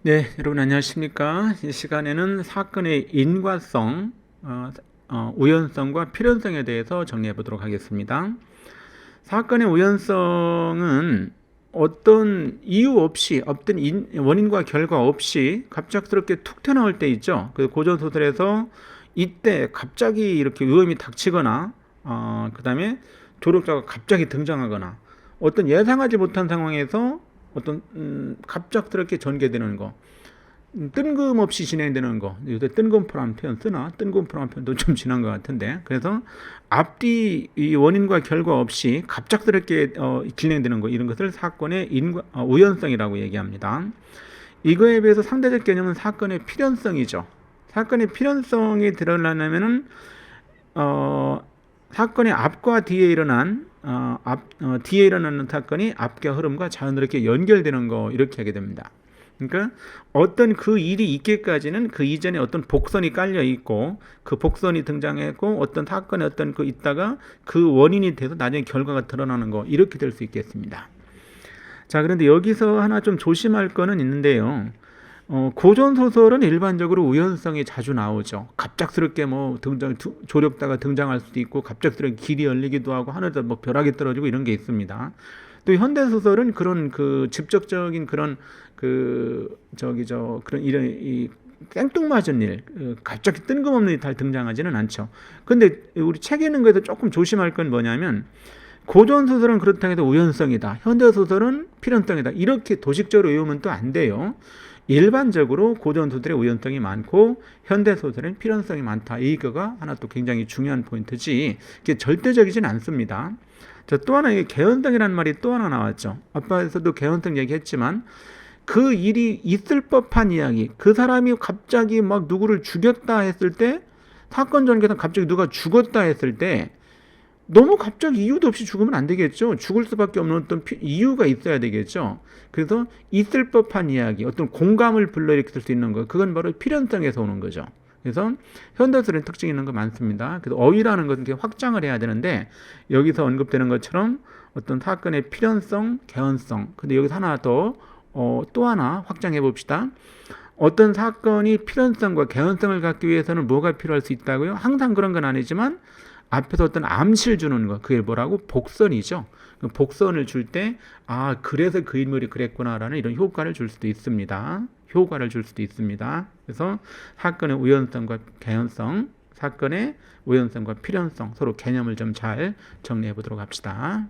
네, 여러분 안녕하십니까? 이 시간에는 사건의 인과성, 우연성과 필연성에 대해서 정리해 보도록 하겠습니다. 사건의 우연성은 어떤 이유 없이, 어떤 원인과 결과 없이 갑작스럽게 툭 튀어나올 때 있죠. 그 고전소설에서 이때 갑자기 이렇게 위험이 닥치거나, 그 다음에 조력자가 갑자기 등장하거나, 어떤 예상하지 못한 상황에서 어떤 갑작스럽게 전개되는 거, 뜬금없이 진행되는 거. 요새 뜬금포라는 표현 쓰나? 뜬금포라는 표현도 좀 지난 것 같은데, 그래서 앞뒤 이 원인과 결과 없이 갑작스럽게 진행되는 거, 이런 것을 사건의 우연성이라고 얘기합니다. 이거에 비해서 상대적 개념은 사건의 필연성이죠. 사건의 필연성이 드러나려면은 사건의 앞과 뒤에 일어난 뒤에 일어나는 사건이 앞과 흐름과 자연스럽게 연결되는 거, 이렇게 하게 됩니다. 그러니까 어떤 그 일이 있기까지는 그 이전에 어떤 복선이 깔려 있고, 그 복선이 등장했고, 어떤 사건에 어떤 그 있다가 그 원인이 돼서 나중에 결과가 드러나는 거, 이렇게 될 수 있겠습니다. 자, 그런데 여기서 하나 좀 조심할 거는 있는데요. 고전 소설은 일반적으로 우연성이 자주 나오죠. 갑작스럽게 뭐 조력다가 등장할 수도 있고, 갑작스럽게 길이 열리기도 하고, 하늘에서 뭐 벼락이 떨어지고, 이런 게 있습니다. 또 현대 소설은 그런 그 직접적인 그런 그런 이런 이 땡뚱맞은 일, 갑자기 뜬금없는 일이 다 등장하지는 않죠. 근데 우리 책 읽는 거에서 조금 조심할 건 뭐냐면, 고전 소설은 그렇다고 해도 우연성이다, 현대 소설은 필연성이다, 이렇게 도식적으로 외우면 또 안 돼요. 일반적으로 고전 소설에 우연성이 많고 현대 소설엔 필연성이 많다, 이거가 하나 또 굉장히 중요한 포인트지, 이게 절대적이진 않습니다. 자, 또 하나, 이게 개연성이라는 말이 또 하나 나왔죠. 아빠에서도 개연성 얘기했지만, 그 일이 있을 법한 이야기, 그 사람이 갑자기 막 누구를 죽였다 했을 때, 사건 전개에서 갑자기 누가 죽었다 했을 때, 너무 갑자기 이유도 없이 죽으면 안 되겠죠. 죽을 수밖에 없는 어떤 이유가 있어야 되겠죠. 그래서 있을 법한 이야기, 어떤 공감을 불러일으킬 수 있는 거, 그건 바로 필연성에서 오는 거죠. 그래서 현대소설의 특징이 있는 거 많습니다. 그래서 어휘라는 것은 이렇게 확장을 해야 되는데, 여기서 언급되는 것처럼 어떤 사건의 필연성, 개연성. 근데 여기서 하나 더, 또 하나 확장해 봅시다. 어떤 사건이 필연성과 개연성을 갖기 위해서는 뭐가 필요할 수 있다고요? 항상 그런 건 아니지만 앞에서 어떤 암시를 주는 거, 그게 뭐라고? 복선이죠. 복선을 줄 때, 그래서 그 인물이 그랬구나라는 이런 효과를 줄 수도 있습니다. 그래서 사건의 우연성과 개연성, 사건의 우연성과 필연성, 서로 개념을 좀 잘 정리해 보도록 합시다.